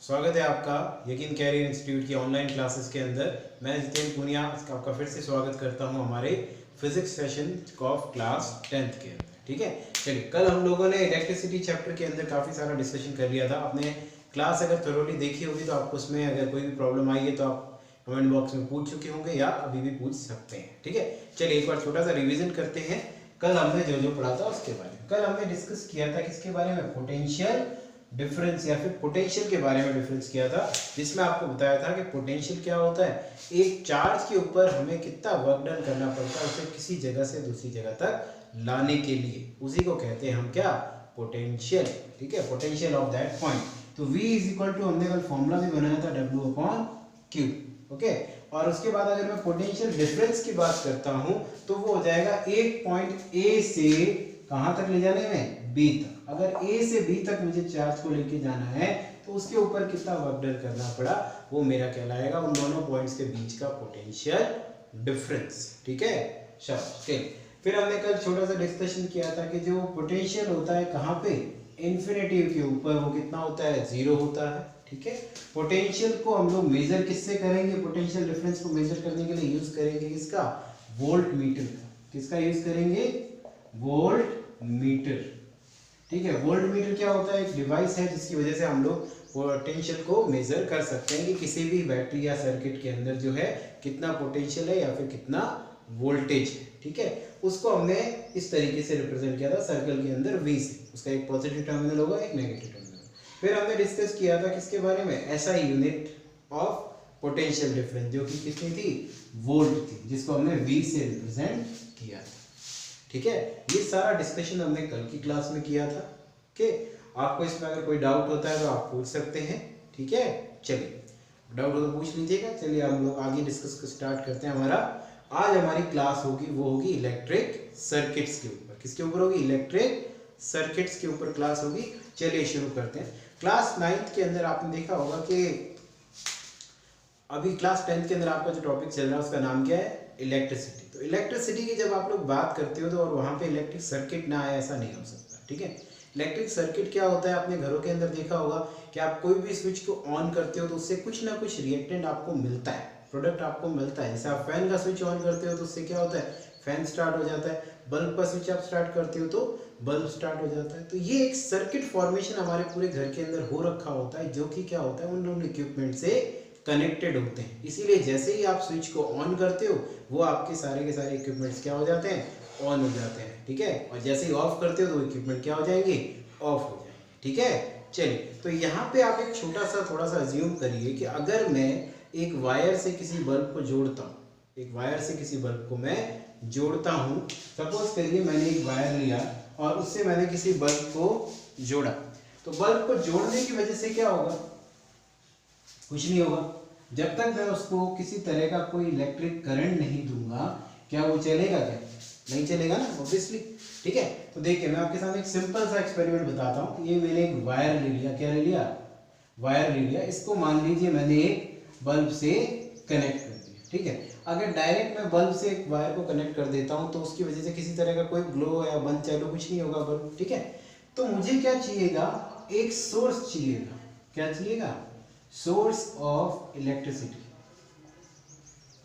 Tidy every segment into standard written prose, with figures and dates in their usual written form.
स्वागत है आपका यकीन कैरियर इंस्टीट्यूट की ऑनलाइन क्लासेस के अंदर। मैं जितेंद्र पुनिया आपका फिर से स्वागत करता हूं हमारे physics session of class 10th के अंदर। ठीक है, चलिए कल हम लोगों ने इलेक्ट्रिसिटी चैप्टर के अंदर काफ़ी सारा डिस्कशन कर लिया था। आपने क्लास अगर थोरोली देखी होगी तो आपको उसमें अगर कोई भी प्रॉब्लम आई है तो आप कमेंट बॉक्स में पूछ चुके होंगे या अभी भी पूछ सकते हैं। ठीक है, चलिए एक बार छोटा सा रिविजन करते हैं कल हमने जो जो पढ़ा था उसके बारे में। कल हमने डिस्कस किया था किसके बारे में, पोटेंशियल डिफरेंस या फिर पोटेंशियल के बारे में डिफरेंस किया था, जिसमें आपको बताया था कि पोटेंशियल क्या होता है, एक चार्ज के ऊपर हमें कितना वर्क डन करना पड़ता है उसे किसी जगह से दूसरी जगह तक लाने के लिए, उसी को कहते हैं हम क्या, पोटेंशियल। ठीक है, पोटेंशियल ऑफ दैट पॉइंट। तो V इज इक्वल टू, हमने कल फॉर्मूला भी बनाया था W/Q। ओके, और उसके बाद अगर मैं पोटेंशियल डिफरेंस की बात करता हूं तो वो हो जाएगा एक पॉइंट A से कहां तक ले जाने में, B तक। अगर A से B तक मुझे चार्ज को लेके जाना है तो उसके ऊपर कितना वर्क डन करना पड़ा वो मेरा कहलाएगा उन दोनों पॉइंट्स के बीच का पोटेंशियल डिफरेंस। ठीक है, चलो फिर हमने कल छोटा सा डिस्कशन किया था कि जो पोटेंशियल होता है कहाँ पे, इन्फिनिटी के ऊपर, वो कितना होता है, 0 होता है। ठीक है, पोटेंशियल को हम लोग मेजर किससे करेंगे, पोटेंशियल डिफरेंस को मेजर करने के लिए यूज करेंगे किसका, वोल्ट मीटर का। किसका यूज करेंगे, वोल्ट मीटर। ठीक है, वोल्ट मीटर क्या होता है, एक डिवाइस है जिसकी वजह से हम लोग पोटेंशियल को मेजर कर सकते हैं कि किसी भी बैटरी या सर्किट के अंदर जो है कितना पोटेंशियल है या फिर कितना वोल्टेज है। ठीक है, उसको हमने इस तरीके से रिप्रेजेंट किया था सर्कल के अंदर V से, उसका एक पॉजिटिव टर्मिनल होगा एक नेगेटिव टर्मिनल। फिर हमने डिस्कस किया था किसके बारे में, SI unit of potential difference, जो कि कितनी थी, वोल्ट थी, जिसको हमने V से रिप्रेजेंट किया था। ठीक है, ये सारा डिस्कशन हमने कल की क्लास में किया था। ओके, आपको इसमें अगर कोई डाउट होता है तो आप पूछ सकते हैं। ठीक है, चलिए डाउट हो तो पूछ लीजिएगा। चलिए हम लोग आगे डिस्कस स्टार्ट करते हैं। आज हमारी क्लास होगी वो होगी इलेक्ट्रिक सर्किट्स के ऊपर। किसके ऊपर होगी, इलेक्ट्रिक सर्किट्स के ऊपर क्लास होगी। चलिए शुरू करते हैं। क्लास 9th के अंदर आपने देखा होगा कि अभी क्लास 10th के अंदर आपका जो टॉपिक चल रहा है उसका नाम क्या है, इलेक्ट्रिसिटी। तो इलेक्ट्रिसिटी की जब आप लोग बात करते हो तो और वहाँ पे इलेक्ट्रिक सर्किट ना आए, ऐसा नहीं हो सकता। ठीक है, इलेक्ट्रिक सर्किट क्या होता है, आपने घरों के अंदर देखा होगा कि आप कोई भी स्विच को ऑन करते हो तो उससे कुछ ना कुछ रिएक्टेंट आपको मिलता है, प्रोडक्ट आपको मिलता है। जैसे आप फैन का स्विच ऑन करते हो तो उससे क्या होता है, फैन स्टार्ट हो जाता है। बल्ब का स्विच आप स्टार्ट करते हो तो बल्ब स्टार्ट हो जाता है। तो ये एक सर्किट फॉर्मेशन हमारे पूरे घर के अंदर हो रखा होता है, जो कि क्या होता है, उन इक्विपमेंट से कनेक्टेड होते हैं। इसीलिए जैसे ही आप स्विच को ऑन करते हो वो आपके सारे के सारे इक्विपमेंट्स क्या हो जाते हैं, ऑन हो जाते हैं। ठीक है, और जैसे ही ऑफ करते हो तो इक्विपमेंट क्या हो जाएंगे, ऑफ हो जाएंगे। ठीक है, चलिए तो यहाँ पे आप एक छोटा सा थोड़ा सा अज्यूम करिए कि अगर मैं एक वायर से किसी बल्ब को जोड़ता हूँ, एक वायर से किसी बल्ब को मैं जोड़ता हूँ। सपोज करिए मैंने एक वायर लिया और उससे मैंने किसी बल्ब को जोड़ा, तो बल्ब को जोड़ने की वजह से क्या होगा, कुछ नहीं होगा। जब तक मैं उसको किसी तरह का कोई इलेक्ट्रिक करंट नहीं दूंगा, क्या वो चलेगा, क्या नहीं चलेगा ना, ऑब्वियसली। ठीक है, तो देखिए मैं आपके सामने एक सिंपल सा एक्सपेरिमेंट बताता हूँ। ये मैंने एक वायर ले लिया, क्या ले लिया, वायर ले लिया। इसको मान लीजिए मैंने एक बल्ब से कनेक्ट कर दिया। ठीक है, अगर डायरेक्ट मैं बल्ब से एक वायर को कनेक्ट कर देता हूँ तो उसकी वजह से किसी तरह का कोई ग्लो या बंद चालू कुछ नहीं होगा बल्ब। ठीक है, तो मुझे क्या चाहिएगा, एक सोर्स चाहिएगा। क्या चाहिएगा, source of electricity.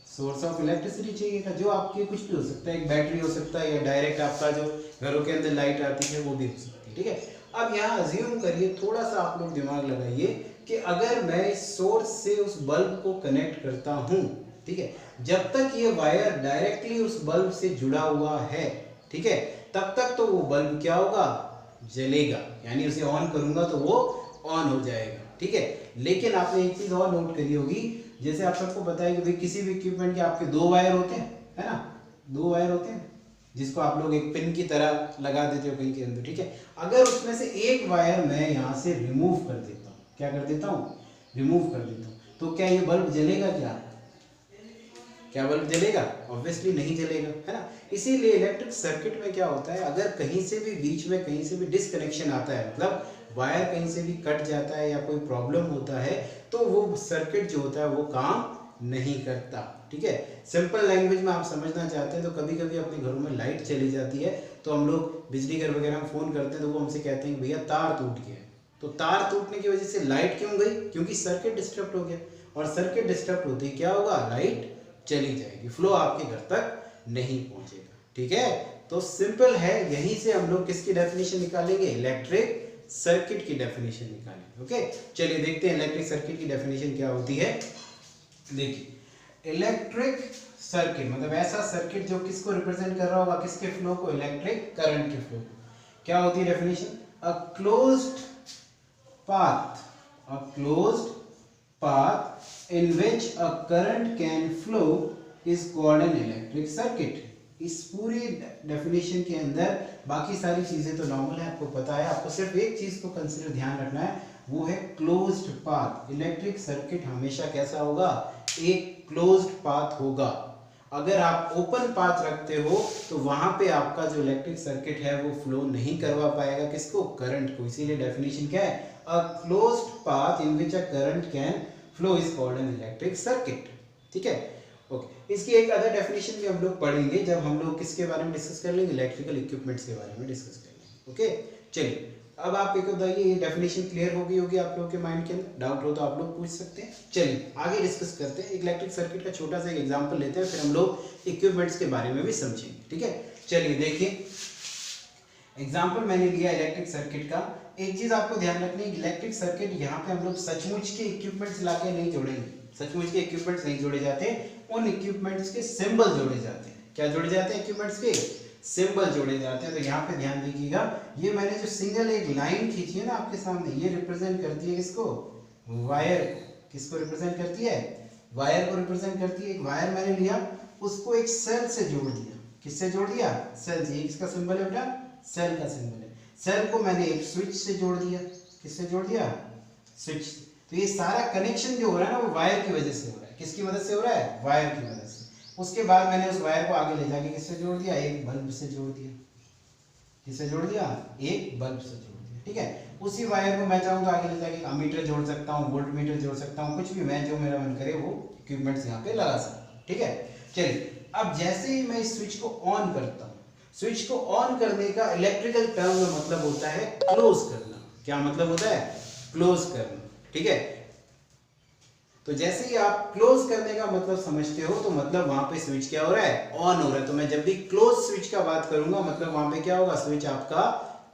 Source of electricity चाहिएगा, जो आपके कुछ भी हो सकता है, एक बैटरी हो सकता है या डायरेक्ट आपका जो घरों के अंदर लाइट आती है वो भी हो सकती है। ठीक है, अब यहाँ अज्यूम करिए, थोड़ा सा आप लोग दिमाग लगाइए कि अगर मैं इस सोर्स से उस बल्ब को कनेक्ट करता हूँ, ठीक है, जब तक ये वायर डायरेक्टली उस बल्ब से जुड़ा हुआ है, ठीक है, तब तक तो वो बल्ब क्या होगा, जलेगा, यानी उसे ऑन करूंगा तो वो ऑन हो जाएगा। ठीक है, लेकिन आपने एक चीज और नोट करी होगी, जैसे आप सबको पता है कि भाई किसी भी इक्विपमेंट के आपके दो वायर होते हैं, है ना, दो वायर होते हैं जिसको आप लोग एक पिन की तरह लगा देते हो कहीं के अंदर। ठीक है, अगर उसमें से एक वायर मैं यहाँ से रिमूव कर देता हूँ, क्या कर देता हूँ, रिमूव कर देता हूँ, तो क्या ये बल्ब जलेगा, क्या बल्ब जलेगा, ऑब्वियसली नहीं जलेगा, है ना। इसीलिए इलेक्ट्रिक सर्किट में क्या होता है, अगर कहीं से भी बीच में कहीं से भी डिसकनेक्शन आता है, मतलब वायर कहीं से भी कट जाता है या कोई प्रॉब्लम होता है, तो वो सर्किट जो होता है वो काम नहीं करता। ठीक है, सिंपल लैंग्वेज में आप समझना चाहते हैं तो कभी कभी अपने घरों में लाइट चली जाती है तो हम लोग बिजली घर वगैरह में फ़ोन करते हैं तो वो हमसे कहते हैं कि भैया तार टूट गया है। तो तार टूटने की वजह से लाइट क्यों गई? क्योंकि सर्किट डिस्टर्ब हो गया, और सर्किट डिस्टर्ब होते ही क्या होगा? लाइट चली जाएगी, फ्लो आपके घर तक नहीं पहुंचेगा। ठीक है, तो सिंपल है, यहीं से हम लोग किसकी डेफिनेशन निकालेंगे? इलेक्ट्रिक सर्किट की डेफिनेशन निकालेंगे। ओके, चलिए देखते हैं इलेक्ट्रिक सर्किट की डेफिनेशन क्या होती है। देखिए, इलेक्ट्रिक सर्किट मतलब ऐसा सर्किट जो किसको रिप्रेजेंट कर रहा होगा? किसके फ्लो को? इलेक्ट्रिक करंट के फ्लो को। क्या होती है definition? A closed path in which a current can flow is called an electric circuit। इस पूरी डेफिनेशन के अंदर बाकी सारी चीजें तो नॉर्मल है, आपको पता है, आपको सिर्फ एक चीज को कंसीडर ध्यान रखना है, वो है क्लोज्ड पाथ। इलेक्ट्रिक सर्किट हमेशा कैसा होगा? एक क्लोज्ड पाथ होगा। अगर आप ओपन पाथ रखते हो तो वहां पे आपका जो इलेक्ट्रिक सर्किट है वो फ्लो नहीं करवा पाएगा, किसको? करंट को। इसीलिए डेफिनेशन क्या है? A closed path in which a current can flow is called an electric circuit. ठीक है, ओके। इसकी एक अदर डेफिनेशन भी हम लोग पढ़ेंगे जब हम लोग किसके बारे में डिस्कस कर लेंगे? इलेक्ट्रिकल इक्विपमेंट्स के बारे में डिस्कस कर लेंगे। ओके, चलिए अब आप एक बताइए, ये डेफिनेशन क्लियर हो गई होगी आप लोगों के माइंड के अंदर? डाउट हो तो आप लोग पूछ सकते हैं। चलिए आगे डिस्कस करते हैं। इलेक्ट्रिक सर्किट का छोटा सा एक एग्जांपल लेते हैं, फिर हम लोग इक्विपमेंट्स के बारे में भी समझेंगे। ठीक है, चलिए देखिए, एग्जाम्पल मैंने लिया इलेक्ट्रिक सर्किट का। एक चीज आपको ध्यान रखनी है, इलेक्ट्रिक सर्किट यहाँ पे हम लोग सचमुच के इक्विपमेंट्स लाके नहीं जोड़ेंगे। सचमुच के इक्विपमेंट्स नहीं जोड़े जाते, उन इक्विपमेंट्स के सिंबल जोड़े जाते हैं। क्या जोड़े जाते हैं? इक्विपमेंट्स के सिंबल जोड़े जाते हैं। तो यहाँ पे ध्यान दीजिएगा, ये मैंने जो सिंगल एक लाइन खींची है ना आपके सामने, ये रिप्रेजेंट करती है किसको? वायर। किसको रिप्रेजेंट करती है? वायर को रिप्रेजेंट करती है। एक वायर मैंने लिया, उसको एक सेल से जोड़ दिया। किससे जोड़ दिया? सेल से। किसका सिंबल है बेटा? सेल का सिंबल है। सेल को मैंने एक स्विच से जोड़ दिया। किससे जोड़ दिया? स्विच से। तो ये सारा कनेक्शन जो हो रहा है ना, वो वायर की वजह से हो रहा है। किसकी मदद से हो रहा है? वायर की मदद से। उसके बाद मैंने उस वायर को आगे ले जाके किससे जोड़ दिया? एक बल्ब से जोड़ दिया। किससे जोड़ दिया? एक बल्ब से जोड़ दिया। ठीक है, उसी वायर को मैं चाहूँ तो आगे ले जाके अमीटर जोड़ सकता हूँ, वोल्ट मीटर जोड़ सकता हूँ, कुछ भी मैं जो मेरा मन करे वो इक्विपमेंट्स यहाँ पे लगा सकता हूँ। ठीक है, चलिए अब जैसे ही मैं इस स्विच को ऑन करता हूँ, स्विच को ऑन करने का इलेक्ट्रिकल टर्म में मतलब होता है क्लोज करना। क्या मतलब होता है? क्लोज करना। ठीक है, तो जैसे ही आप क्लोज करने का मतलब समझते हो तो मतलब वहां पे स्विच क्या हो रहा है? ऑन हो रहा है। तो मैं जब भी क्लोज स्विच का बात करूंगा मतलब वहां पे क्या होगा? स्विच आपका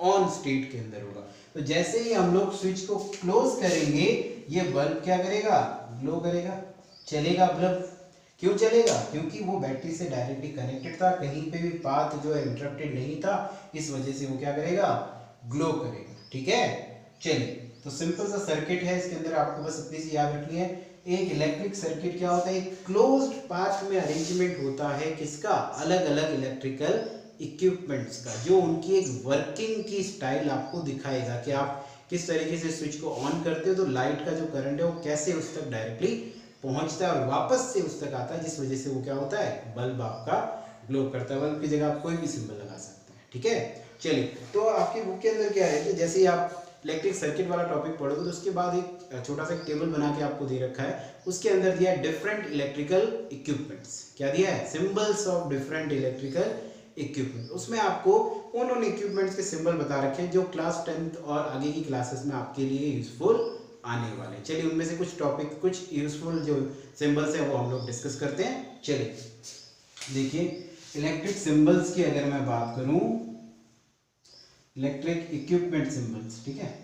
ऑन स्टेट के अंदर होगा। तो जैसे ही हम लोग स्विच को क्लोज करेंगे, ये बल्ब क्या करेगा? ग्लो करेगा, चलेगा बल्ब। क्यों चलेगा? क्योंकि वो बैटरी से डायरेक्टली कनेक्टेड था, कहीं पे भी पाथ जो है इंटरप्टेड नहीं था, इस वजह से वो क्या करेगा? ग्लो करेगा। ठीक है, चलिए तो सिंपल सा सर्किट है, इसके अंदर आपको बस इतनी सी याद रखनी है। एक इलेक्ट्रिक सर्किट क्या होता है? एक क्लोज्ड पाथ में अरेंजमेंट होता है किसका? अलग अलग इलेक्ट्रिकल इक्विपमेंट्स का, जो उनकी एक वर्किंग की स्टाइल आपको दिखाएगा कि आप किस तरीके से स्विच को ऑन करते हो तो लाइट का जो करंट है वो कैसे उस तक डायरेक्टली पहुंचता है और वापस से उस तक आता है, जिस वजह से वो क्या होता है? बल्ब आपका ग्लो करता है। बल्ब की जगह आप कोई भी सिंबल लगा सकते हैं। ठीक है, चलिए तो आपकी बुक के अंदर क्या है कि जैसे ही आप इलेक्ट्रिक सर्किट वाला टॉपिक पढ़ोगे तो उसके बाद एक छोटा सा टेबल बना के आपको दे रखा है, उसके अंदर दिया है डिफरेंट इलेक्ट्रिकल इक्विपमेंट्स। क्या दिया है? Symbols of different electrical equipment. उसमें आपको उन इक्विपमेंट्स के सिंबल बता रखे हैं जो क्लास 10th और आगे की क्लासेस में आपके लिए यूजफुल आने वाले। चलिए उनमें से कुछ टॉपिक, कुछ यूजफुल जो सिंबल्स हैं वो हम लोग डिस्कस करते हैं। चलिए देखिए, इलेक्ट्रिक सिंबल्स की अगर मैं बात करूं, इलेक्ट्रिक इक्विपमेंट सिंबल्स। ठीक है,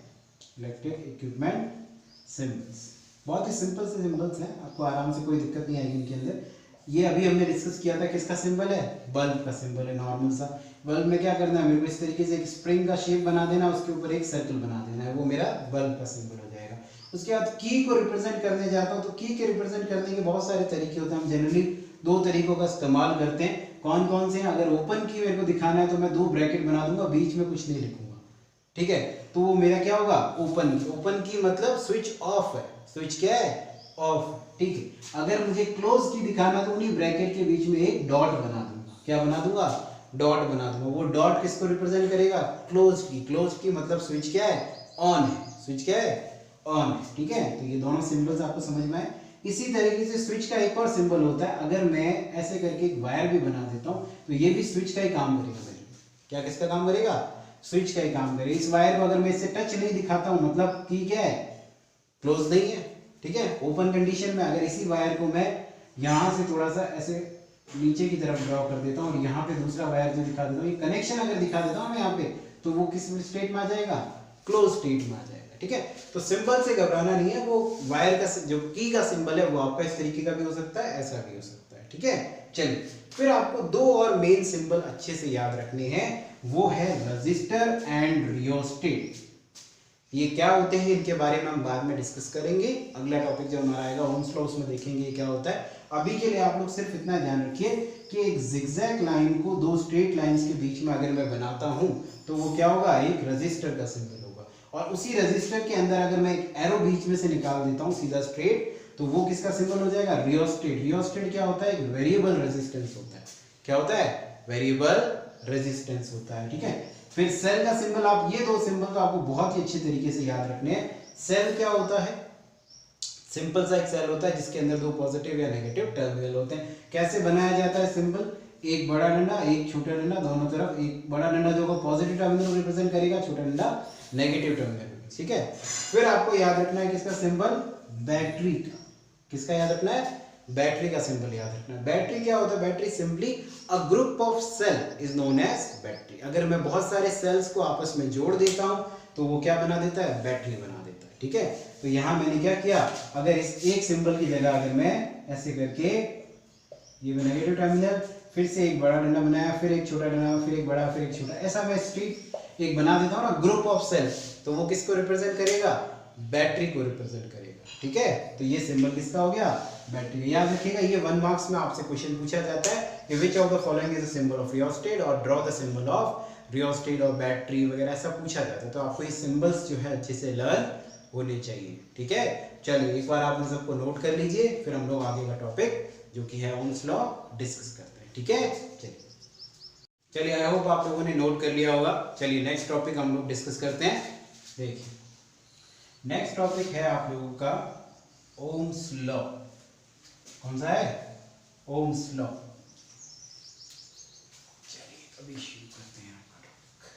इलेक्ट्रिक इक्विपमेंट सिंबल्स बहुत ही सिंपल से सिंबल्स हैं, आपको आराम से कोई दिक्कत नहीं आएगी इनके अंदर। ये अभी हमने डिस्कस किया था, किसका सिंबल है? बल्ब का सिंबल है, नॉर्मल सा। बल्ब में क्या करना है? मेरे को इस तरीके से एक स्प्रिंग का शेप बना देना, उसके ऊपर एक सर्कल बना देना है, वो मेरा बल्ब का सिंबल हो जाएगा। उसके बाद की को रिप्रेजेंट करने जाता हूँ तो की के रिप्रेजेंट करने के बहुत सारे तरीके होते हैं। हम जनरली दो तरीकों का इस्तेमाल करते हैं। कौन कौन से हैं? अगर ओपन की मेरे को दिखाना है तो मैं दो ब्रैकेट बना दूंगा, बीच में कुछ नहीं लिखूंगा। ठीक है, तो वो मेरा क्या होगा? ओपन की। ओपन की मतलब स्विच ऑफ है। स्विच क्या है? ऑफ। ठीक है, अगर मुझे क्लोज की दिखाना तो उन्हीं ब्रैकेट के बीच में एक डॉट बना दूंगा। क्या बना दूंगा? डॉट बना दूंगा। वो डॉट किसको रिप्रेजेंट करेगा? क्लोज की। क्लोज की मतलब स्विच क्या है? ऑन है। स्विच क्या है? ऑन है। ठीक है, तो ये दोनों सिंबल्स आपको समझ में आए। इसी तरीके से स्विच का एक और सिंबल होता है, अगर मैं ऐसे करके एक वायर भी बना देता हूं तो ये भी स्विच का ही काम करेगा मेरे लिए। क्या किसका काम करेगा? स्विच का ही काम करे। इस वायर को अगर मैं इससे टच नहीं दिखाता हूं मतलब कि क्या है, क्लोज नहीं है, ठीक है। ओपन कंडीशन में अगर इसी वायर को मैं यहां से थोड़ा सा ऐसे नीचे की तरफ ड्रॉ कर देता हूं और यहाँ पे दूसरा वायर जो दिखा देता हूँ, ये कनेक्शन अगर दिखा देता हूँ मैं यहाँ पे, तो वो किस स्टेट में आ जाएगा, क्लोज स्टेट में आ जाएगा, ठीक है। तो सिंबल से घबराना नहीं है, वो वायर का जो की का सिंबल है वो आपका इस तरीके का भी हो सकता है, ऐसा भी हो सकता है, ठीक है। चलिए फिर आपको दो और मेन सिंबल अच्छे से याद रखने हैं, वो है रजिस्टर एंड रियोस्टेट। ये क्या होते हैं इनके बारे में हम बाद में डिस्कस करेंगे, अगला टॉपिक जो हमारा आएगा ओम्स लॉ, उसमें देखेंगे क्या होता है। अभी के लिए आप लोग सिर्फ इतना ध्यान रखिए कि एक जिगजैग लाइन को दो स्ट्रेट लाइंस के बीच में अगर मैं बनाता हूं तो वो क्या होगा, एक रजिस्टर का सिंबल होगा। और उसी रजिस्टर के अंदर अगर मैं एक एरो बीच में से निकाल देता हूं सीधा स्ट्रेट, तो वो किसका सिंबल हो जाएगा, रियोस्टेट। रियोस्टेट क्या होता है, एक वेरिएबल रेजिस्टेंस होता है। क्या होता है, वेरिएबल रेजिस्टेंस होता है, ठीक है। फिर सेल का सिंबल, आप ये दो सिंबल तो आपको बहुत ही अच्छे तरीके से याद रखने हैं। सेल क्या होता है, सिंपल सा एक सेल होता है जिसके अंदर दो पॉजिटिव या नेगेटिव टर्मिनल होते हैं। कैसे बनाया जाता है सिंबल, एक बड़ा डंडा एक छोटा डंडा, दोनों तरफ एक बड़ा डंडा जो पॉजिटिव टर्मिनल रिप्रेजेंट करेगा, छोटा डंडा नेगेटिव टर्मिनल, ठीक है। फिर आपको याद रखना है किसका सिंबल, बैटरी का। किसका याद रखना है, बैटरी का सिंबल याद रखना है। बैटरी क्या होता है, battery simply a group of cell is known as battery. अगर मैं बहुत सारे सेल्स को आपस में जोड़ देता हूं तो वो क्या बना देता है, बैटरी बना देता है, ठीक है। तो यहां मैंने क्या किया, अगर इस एक सिंबल की जगह अगर मैं ऐसे करके ये नेगेटिव टर्मिनल, फिर से एक बड़ा डंडा बनाया, फिर एक छोटा डंडा, फिर एक बड़ा, फिर एक छोटा, ऐसा मैं स्ट्रिप एक बना देता हूं ना, ग्रुप ऑफ सेल, तो वो किसको रिप्रेजेंट करेगा, बैटरी को रिप्रेजेंट करेगा, ठीक है। तो ये सिंबल किसका हो गया, बैटरी। याद रखिएगा ये 1 मार्क्स में आपसे क्वेश्चन पूछा जाता है कि which of the following is a symbol of rheostat, और draw the symbol of rheostat और बैटरी वगैरह ऐसा पूछा जाता है। तो आपको ये सिंबल्स जो है अच्छे से लर्न होने चाहिए, ठीक है। चलिए एक बार आप इन सबको नोट कर लीजिए, फिर हम लोग आगे का टॉपिक जो कि है ओम्स लॉ डिस्कस करते हैं, ठीक है। चलिए आई होप आप लोगों ने नोट कर लिया होगा। चलिए नेक्स्ट टॉपिक हम लोग डिस्कस करते हैं। देखिए नेक्स्ट टॉपिक है आप लोगों का ओम्स लॉ। कौन सा है, ओम्स लॉ। चलिए अभी शुरू करते हैं आपका टॉपिक।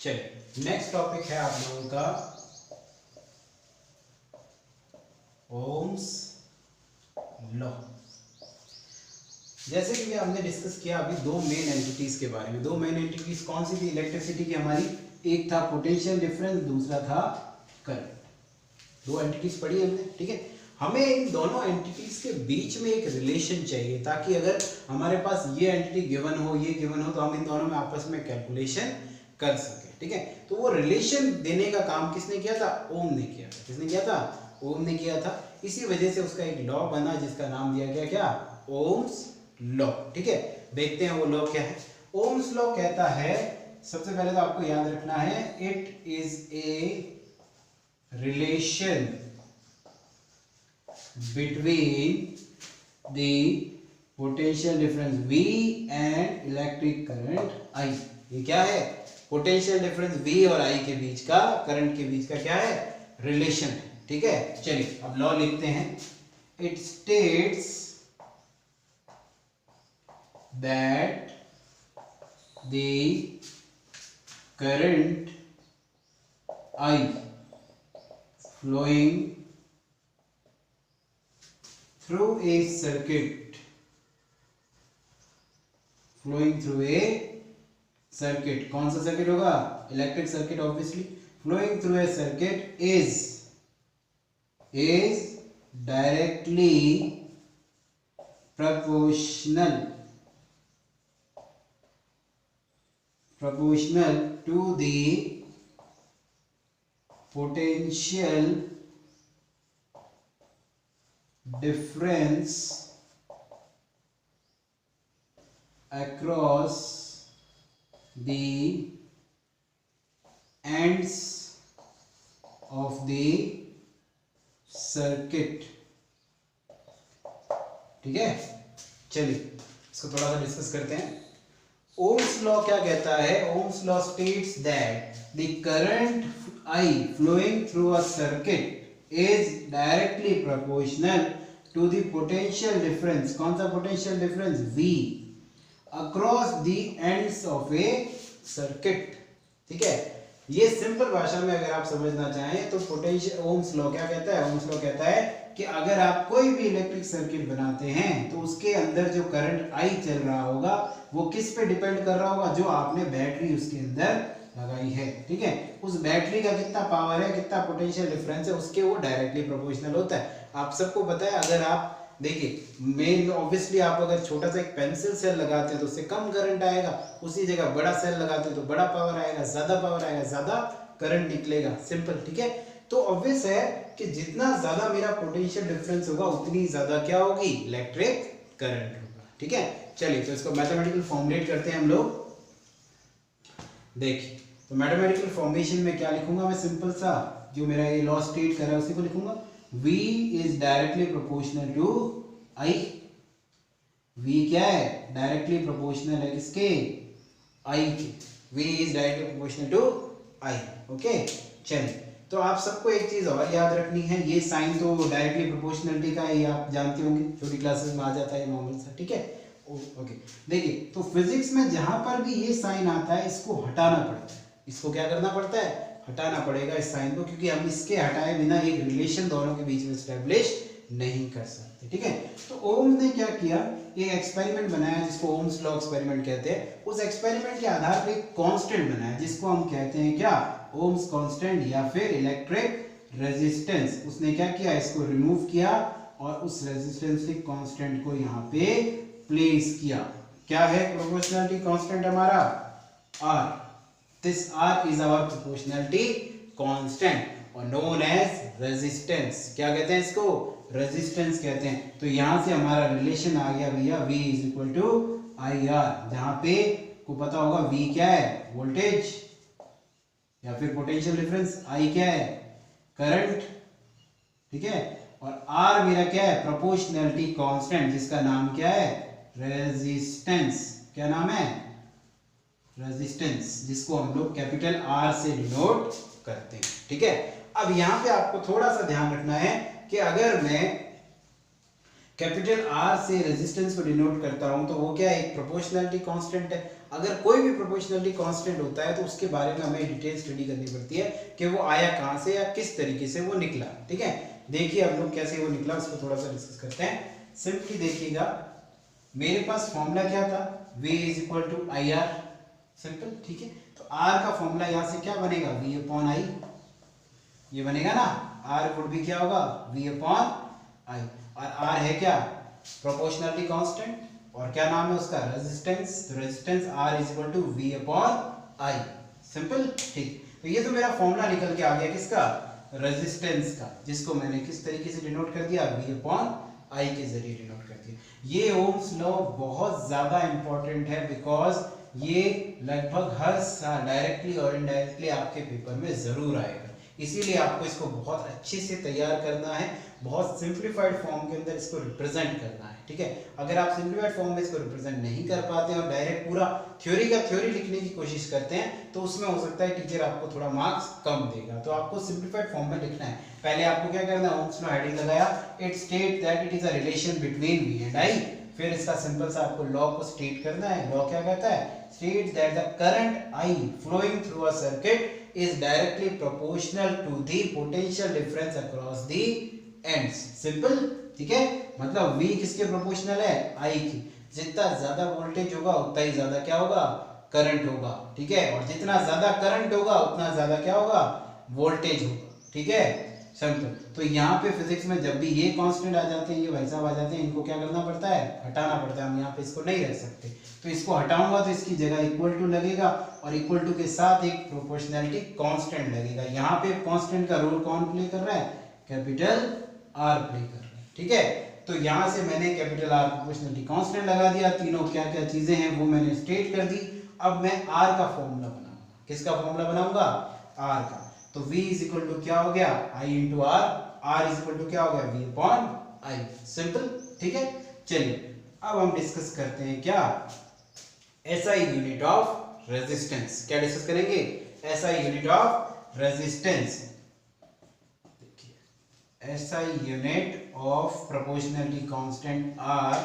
चलिए नेक्स्ट टॉपिक है आप लोगों का ओम्स लॉ। जैसे कि हमने डिस्कस किया अभी दो मेन एंटिटीज के बारे में। दो मेन एंटिटीज कौन सी थी इलेक्ट्रिसिटी की हमारी, एक था पोटेंशियल डिफरेंस, दूसरा था करंट। दो एंटिटीज पढ़ी हमने, ठीक है। हमें इन दोनों एंटिटीज के बीच में एक रिलेशन चाहिए, ताकि अगर हमारे पास ये एंटिटी गिवन हो, ये गिवन हो, तो हम इन दोनों में आपस में कैलकुलेशन कर सके, ठीक है। तो वो रिलेशन देने का काम किसने किया था, ओम ने किया था। किसने किया था, ओम ने किया था। इसी वजह से उसका एक लॉ बना जिसका नाम दिया गया क्या, ओम्स लॉ, ठीक है। देखते हैं वो लॉ क्या है। ओम्स लॉ कहता है, सबसे पहले तो आपको याद रखना है, it is a relation between the potential difference V and electric current I। ये क्या है, पोटेंशियल डिफरेंस V और I के बीच का, करंट के बीच का क्या है, रिलेशन है, ठीक है। चलिए अब लॉ लिखते हैं। It states that the current I flowing through a circuit, कौन सा सर्किट होगा, electric circuit obviously, flowing through a circuit is directly proportional to the potential difference across the ends of the circuit, ठीक है। चलिए इसको थोड़ा सा discuss करते हैं। ओम्स लॉ क्या कहता है? Ohm's law states that the current I flowing through a circuit is directly proportional to the potential difference. कौन सा potential difference? V across the ends of a circuit. ठीक है, ये सिंपल भाषा में अगर आप समझना चाहें तो पोटेंशियल ओम्स लॉ क्या कहता है? ओम्स लॉ कहता है कि अगर आप कोई भी इलेक्ट्रिक सर्किट बनाते हैं तो उसके अंदर जो करंट I चल रहा होगा वो किस पे डिपेंड कर रहा होगा? जो आपने बैटरी उसके अंदर लगाई है। ठीक है, उस बैटरी का कितना पावर है, कितना पोटेंशियल डिफरेंस है, उसके वो डायरेक्टली प्रोपोर्शनल होता है। आप सबको पता है, अगर आप देखिए मेन ऑब्वियसली आप अगर छोटा सा एक पेंसिल सेल लगाते हैं तो उससे कम करंट आएगा, उसी जगह बड़ा सेल लगाते हैं तो बड़ा पावर आएगा, ज्यादा पावर आएगा, ज्यादा करंट निकलेगा। सिंपल। ठीक है, तो ऑब्वियस है कि जितना ज्यादा मेरा पोटेंशियल डिफरेंस होगा उतनी ज्यादा क्या होगी? इलेक्ट्रिक करंट होगा। ठीक है, चलिए तो इसको मैथमेटिकल फॉर्मुलेट करते हैं हम लोग। देखिए, तो मैथमेटिकल फॉर्मेशन में क्या लिखूंगा मैं? सिंपल सा जो मेरा ये लॉ स्टेट कर रहा है उसी को लिखूंगा। V is directly proportional to I। V क्या है? डायरेक्टली प्रोपोर्शनल है किसके? I के। V is directly proportional to I। Okay, चलिए तो आप सबको एक चीज और याद रखनी है, ये साइन तो डायरेक्टली प्रोपोर्शनलिटी का है, ये आप जानते होंगे, छोटी क्लासेस में आ जाता है नॉर्मल सा। ठीक है, ओके। देखिए, तो फिजिक्स में जहां पर भी ये साइन आता है इसको हटाना पड़ता है। इसको क्या करना पड़ता है? हटाना पड़ेगा इस साइन को, क्योंकि हम इसके हटाए बिना एक रिलेशन दोनों के बीच में एस्टैब्लिश नहीं कर सकते। ठीक है, तो ओम्स ने क्या किया? एक एक्सपेरिमेंट बनाया जिसको ओम्स लॉ एक्सपेरिमेंट कहते हैं। उस एक्सपेरिमेंट के आधार पर एक कांस्टेंट बनाया जिसको हम कहते हैं क्या? ओम्स कांस्टेंट या फिर इलेक्ट्रिक रेजिस्टेंस। उसने क्या किया? इसको रिमूव किया और उस रेजिस्टेंस कांस्टेंट को यहाँ पे प्लेस किया। क्या है प्रोपोर्शनलिटी कांस्टेंट हमारा? R। This R is our proportionality constant और known as resistance। क्या कहते हैं इसको? रेजिस्टेंस कहते हैं। तो यहां से हमारा रिलेशन आ गया भैया V is equal to IR, जहां पे को पता होगा V क्या है? वोल्टेज या फिर पोटेंशियल डिफरेंस, I क्या है? करंट। ठीक है, और R मेरा क्या है? प्रोपोर्शनलिटी कांस्टेंट, जिसका नाम क्या है? रेजिस्टेंस। क्या नाम है? रेजिस्टेंस, जिसको हम लोग कैपिटल R से डिनोट करते हैं। ठीक है, अब यहां पे आपको थोड़ा सा ध्यान रखना है कि अगर मैं कैपिटल R से रेजिस्टेंस को डिनोट करता हूं तो वो क्या है? एक प्रोपोर्शनलिटी कांस्टेंट है। अगर कोई भी प्रोपोर्शनलिटी कांस्टेंट होता है तो उसके बारे में हमें डिटेल स्टडी करनी पड़ती है कि वो आया कहां से या किस तरीके से वो निकला। ठीक है, देखिए अब लोग कैसे वो निकला उसको थोड़ा सा डिस्कस करते हैं। सिंपली देखिएगा, मेरे पास फॉर्मूला क्या था? V is equal to IR। Simple. ठीक है, तो R का फॉर्मूला यहां से क्या बनेगा? V upon I। ये बनेगा ना, R वुड भी क्या होगा? V upon I। और R है क्या? प्रोपोर्शनलिटी कांस्टेंट, और क्या नाम है उसका? रेजिस्टेंस। तो resistance R is equal to V upon I। Simple. ठीक, तो ये तो मेरा फॉर्मूला निकल के आ गया किसका? रेजिस्टेंस का, जिसको मैंने किस तरीके से डिनोट कर दिया? V अपॉन I के जरिए डिनोट कर दिया। ये ओम्स लॉ बहुत ज्यादा इंपॉर्टेंट है बिकॉज ये लगभग हर साल डायरेक्टली और इनडायरेक्टली आपके पेपर में जरूर आएगा, इसीलिए आपको इसको बहुत अच्छे से तैयार करना है, बहुत सिंप्लीफाइड फॉर्म के अंदर इसको रिप्रेजेंट करना है। ठीक है, अगर आप सिंप्लीफाइड फॉर्म में इसको रिप्रेजेंट नहीं कर पाते हैं और डायरेक्ट पूरा थ्योरी का थ्योरी लिखने की कोशिश करते हैं तो उसमें हो सकता है टीचर आपको थोड़ा मार्क्स कम देगा। तो आपको सिंप्लीफाइड फॉर्म में लिखना है। पहले आपको क्या करना है? ओम्स लॉ हेडिंग लगाया, it state that it is a relation between V and I। फिर इसका सिंपल सा आपको लॉ को स्टेट करना है। लॉ क्या कहता है? States that the current I flowing through a circuit is directly proportional to the potential difference across the ends। Simple. ठीक है, मतलब V किसके प्रोपोर्शनल है? I की। जितना ज्यादा वोल्टेज होगा उतना ही ज्यादा क्या होगा? करंट होगा। ठीक है, और जितना ज्यादा करंट होगा उतना ज्यादा क्या होगा? वोल्टेज होगा। ठीक है, सिंपल। तो यहाँ पे फिजिक्स में जब भी ये कांस्टेंट आ जाते हैं, ये भाई साहब आ जाते हैं, इनको क्या करना पड़ता है? हटाना पड़ता है। हम यहाँ पे इसको नहीं रख सकते, तो इसको हटाऊंगा तो इसकी जगह इक्वल टू लगेगा और इक्वल टू के साथ एक प्रोपोर्शनलिटी कांस्टेंट लगेगा। यहाँ पे कांस्टेंट का रोल कौन प्ले कर रहा है? कैपिटल R प्ले कर रहा है। ठीक है, तो यहाँ से मैंने कैपिटल R प्रोपोर्शनलिटी कांस्टेंट लगा दिया। तीनों क्या क्या चीजें हैं वो मैंने स्टेट कर दी। अब मैं R का फॉर्मूला बनाऊंगा। किसका फॉर्मूला बनाऊंगा? R का। तो V इज इक्वल टू क्या हो गया? I into R। R is equal to क्या हो गया? V upon I। सिंपल। ठीक है, चलिए अब हम डिस्कस करते हैं क्या? SI unit of resistance. क्या डिस्कस करेंगे? SI unit of resistance. SI unit of proportionality constant R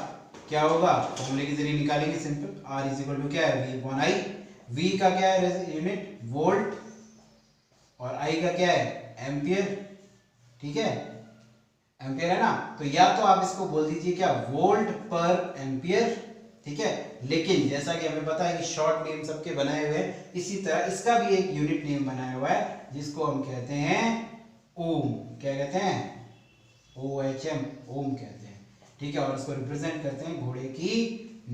क्या होगा? फॉर्मूले के जरिए निकालेंगे simple. R is equal to क्या है? V upon I। V का क्या है यूनिट? वोल्ट, और I का क्या है? एम्पियर। ठीक है, एम्पियर है ना, तो या तो आप इसको बोल दीजिए क्या? वोल्ट पर एम्पियर। ठीक है, लेकिन जैसा कि हमें पता है कि शॉर्ट नेम सबके बनाए हुए हैं, इसी तरह इसका भी एक यूनिट नेम बनाया हुआ है जिसको हम कहते हैं ओम। क्या कहते हैं? OHM, ओम कहते हैं। ठीक है, और इसको रिप्रेजेंट करते हैं घोड़े की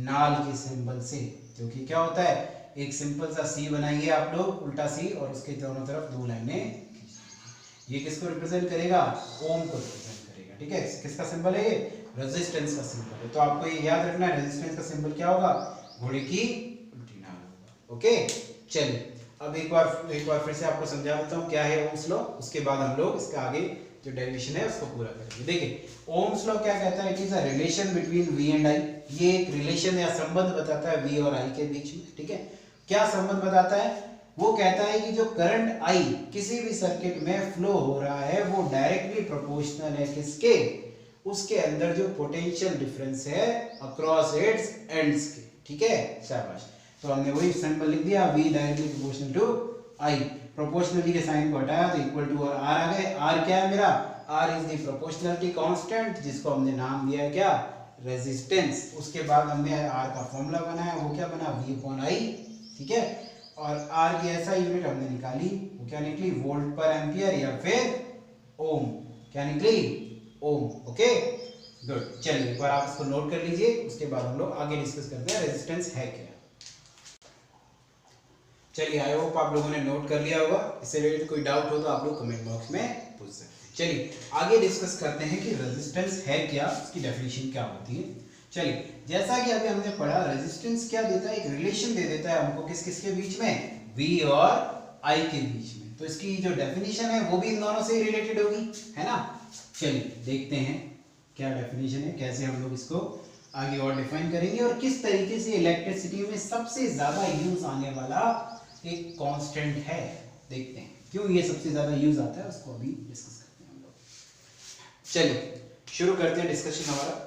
नाल के सिंबल से, जो कि क्या होता है? एक सिंपल सा सी बनाइए आप लोग, उल्टा सी, और उसके दोनों तरफ दो लाइनें। ये किसको रिप्रेजेंट करेगा? ओम को रिप्रेजेंट करेगा। ठीक है, किसका सिंबल है ये? रेजिस्टेंस का सिंबल है। तो आपको ये याद रखना है, रेजिस्टेंस का सिंबल क्या होगा? घोड़े की उल्टी नाल होगा। ओके, चलिए अब एक बार फिर से आपको समझा देता हूँ क्या है ओम्स लॉ, उसके बाद हम लोग इसका आगे जो डेरिवेशन है उसको पूरा करेंगे। देखिए, ओम्स लॉ क्या कहता है? It is a relation between V and I। ये एक रिलेशन या संबंध बताता है V और I के बीच में। ठीक है, क्या संबंध बताता है? वो कहता है कि जो करंट I किसी भी सर्किट में फ्लो हो रहा है वो डायरेक्टली प्रोपोर्शनल है किसके? उसके अंदर जो पोटेंशियल डिफरेंस है अक्रॉस इट्स एंड्स के। ठीक है, शाबाश। तो हमने वही सिंबल लिख दिया, V directly proportional to I। Proportionality के साइन को हटाया तो इक्वल टू और R आ गए। R क्या है मेरा? R is the proportionality constant, जिसको हमने नाम दिया है क्या? रेजिस्टेंस। उसके बाद हमने R का फॉर्मूला बनाया, वो क्या बना? V upon I। ठीक है, और R की ऐसा यूनिट हमने निकाली, वो क्या निकली? वोल्ट पर एम्पियर या फिर ओम। क्या निकली? ओम। Okay, good. चलिए एक बार आप इसको नोट कर लीजिए, उसके बाद हम लोग आगे डिस्कस करते हैं रेजिस्टेंस है क्या। चलिए, आई होप आप लोगों ने नोट कर लिया होगा। इससे रिलेटेड कोई डाउट हो तो आप लोग कमेंट बॉक्स में पूछ सकते हैं। चलिए आगे डिस्कस करते हैं कि रेजिस्टेंस है क्या, उसकी डेफिनेशन क्या होती है। चलिए, जैसा कि अभी हमने पढ़ा, रेजिस्टेंस क्या देता है? एक रिलेशन दे देता है हमको किस किस के बीच में? V और I के बीच में। तो इसकी जो डेफिनेशन है वो भी इन दोनों से ही रिलेटेड होगी, है ना। चलिए देखते हैं क्या डेफिनेशन है, कैसे हम लोग इसको आगे और डिफाइन करेंगे, और किस तरीके से इलेक्ट्रिसिटी में सबसे ज्यादा यूज आने वाला एक कांस्टेंट है। देखते हैं क्यों ये सबसे ज्यादा यूज आता है, उसको अभी डिस्कस करते हैं हम लोग। चलिए शुरू करते हैं डिस्कशन हमारा।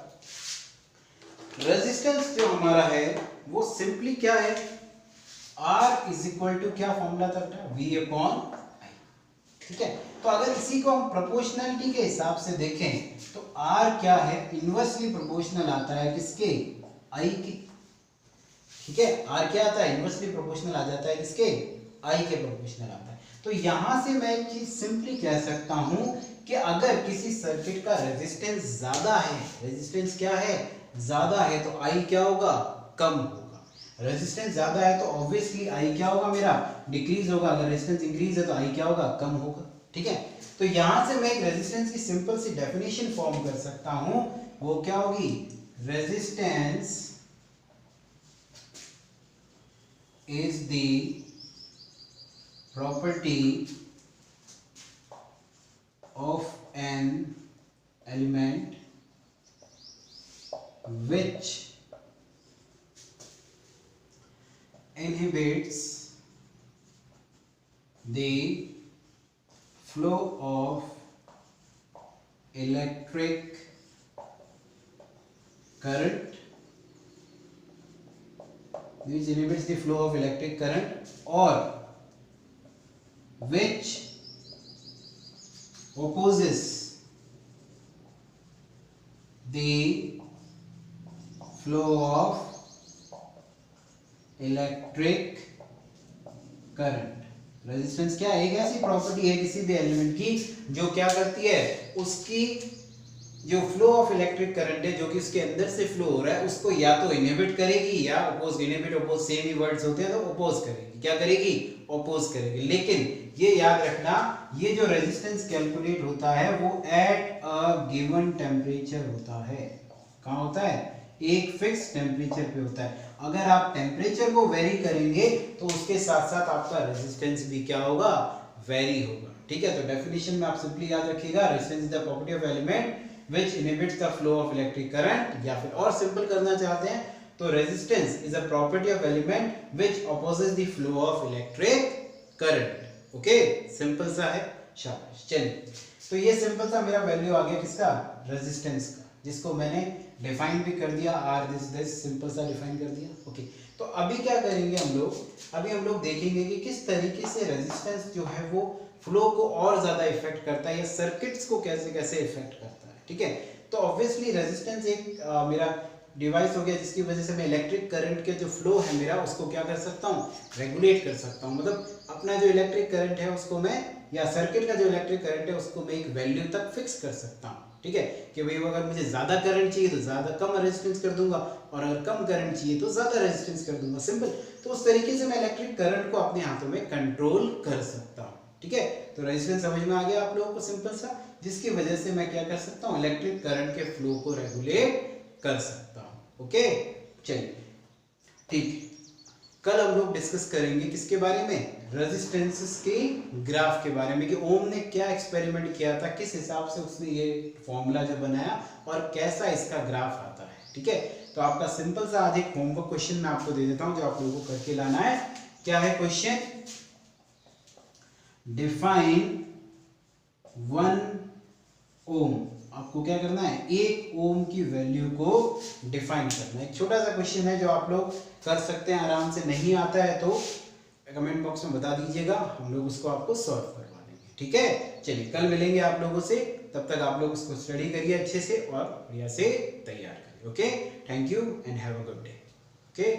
रेजिस्टेंस जो हमारा है वो सिंपली क्या है? R इज इक्वल टू क्या फॉर्मूला था बेटा? V upon I। ठीक है, तो अगर इसी को हम प्रोपोर्शनलिटी के हिसाब से देखें तो R क्या है? इनवर्सली प्रोपोर्शनल आता है किसके? I के। ठीक है, R क्या आता है? इनवर्सली प्रोपोर्शनल आ जाता है किसके? I के प्रोपोर्शनल आता है। तो यहां से मैं एक चीज सिंपली कह सकता हूं कि अगर किसी सर्किट का रेजिस्टेंस ज्यादा है, रेजिस्टेंस क्या है? ज्यादा है, तो I क्या होगा? कम होगा। रेजिस्टेंस ज्यादा है तो ऑब्वियसली I क्या होगा मेरा? डिक्रीज होगा। अगर रेजिस्टेंस इंक्रीज है तो I क्या होगा? कम होगा। ठीक है, तो यहां से मैं एक रेजिस्टेंस की सिंपल सी डेफिनेशन फॉर्म कर सकता हूं, वो क्या होगी? Resistance is the property of an element which inhibits the flow of electric current, which inhibits the flow of electric current, or which opposes the flow of electric current। Resistance क्या है? एक ऐसी प्रॉपर्टी है किसी भी element की जो क्या करती है? उसकी जो फ्लो ऑफ इलेक्ट्रिक करंट है जो कि उसके अंदर से फ्लो हो रहा है उसको या तो इनहिबिट करेगी या अपोज। इनहिबिट अपोज सेम ही वर्ड्स होते हैं, तो अपोज करेगी। क्या करेगी? अपोज करेगी। लेकिन ये याद रखना, ये जो रेजिस्टेंस कैलकुलेट होता है वो एट अ गिवन टेम्परेचर होता है। कहाँ होता है? एक फिक्स टेम्परेचर पे होता है। अगर आप टेम्परेचर को वेरी करेंगे तो उसके साथ साथ आपका रेजिस्टेंस भी क्या होगा? वेरी होगा। ठीक है, तो डेफिनेशन में आप सिंपली याद रखिएगा, resistance is the property of element which inhibits the flow of electric current, या फिर और सिंपल करना चाहते हैं तो resistance is a property of element which opposes the flow of electric current. Okay, simple सा है, शाबाश। चलिए, तो ये सिंपल सा मेरा वैल्यू आ गया किसका, रेजिस्टेंस का, जिसको मैंने डिफाइन भी कर दिया, आर दिस सिंपल सा डिफाइन कर दिया। ओके, तो अभी क्या करेंगे हम लोग, अभी हम लोग देखेंगे कि किस तरीके से रेजिस्टेंस जो है वो फ्लो को और ज्यादा इफेक्ट करता है या सर्किट्स को कैसे कैसे इफेक्ट करता है। ठीक है, तो ऑब्वियसली रेजिस्टेंस एक मेरा डिवाइस हो गया जिसकी वजह से मैं इलेक्ट्रिक करंट के जो फ्लो है मेरा उसको क्या कर सकता हूँ, रेगुलेट कर सकता हूँ। मतलब अपना जो इलेक्ट्रिक करंट है उसको मैं, या सर्किट का जो इलेक्ट्रिक करंट है उसको मैं एक वैल्यू तक फिक्स कर सकता हूँ। ठीक है, कि भाई अगर मुझे ज्यादा करंट चाहिए तो ज्यादा कम रेजिस्टेंस कर दूंगा, और अगर कम करंट चाहिए तो ज्यादा रेजिस्टेंस कर दूंगा, सिंपल। तो उस तरीके से मैं इलेक्ट्रिक करंट को अपने हाथों में कंट्रोल कर सकता हूँ। ठीक है, तो रेजिस्टेंस समझ में आ गया आप लोगों को, सिंपल सा, जिसकी वजह से मैं क्या कर सकता हूँ, इलेक्ट्रिक करंट के फ्लो को रेगुलेट कर सकता हूँ। ओके, चलिए ठीक है, कल हम लोग डिस्कस करेंगे किसके बारे में, रेजिस्टेंसेस के ग्राफ के बारे में, कि ओम ने क्या एक्सपेरिमेंट किया था, किस हिसाब से उसने ये फॉर्मूला जो बनाया और कैसा इसका ग्राफ आता है। ठीक है, तो आपका सिंपल सा आज एक होमवर्क क्वेश्चन मैं आपको दे देता हूं जो आप लोगों को करके लाना है। क्या है क्वेश्चन, डिफाइन 1 ओम। आपको क्या करना है, 1 ओम की वैल्यू को डिफाइन करना है। एक छोटा सा क्वेश्चन है जो आप लोग कर सकते हैं आराम से, नहीं आता है तो कमेंट बॉक्स में बता दीजिएगा, हम लोग उसको आपको सॉल्व करवा देंगे। ठीक है, चलिए कल मिलेंगे आप लोगों से, तब तक आप लोग उसको स्टडी करिए अच्छे से और बढ़िया से तैयार करिए। Okay, thank you and have a good day. Okay.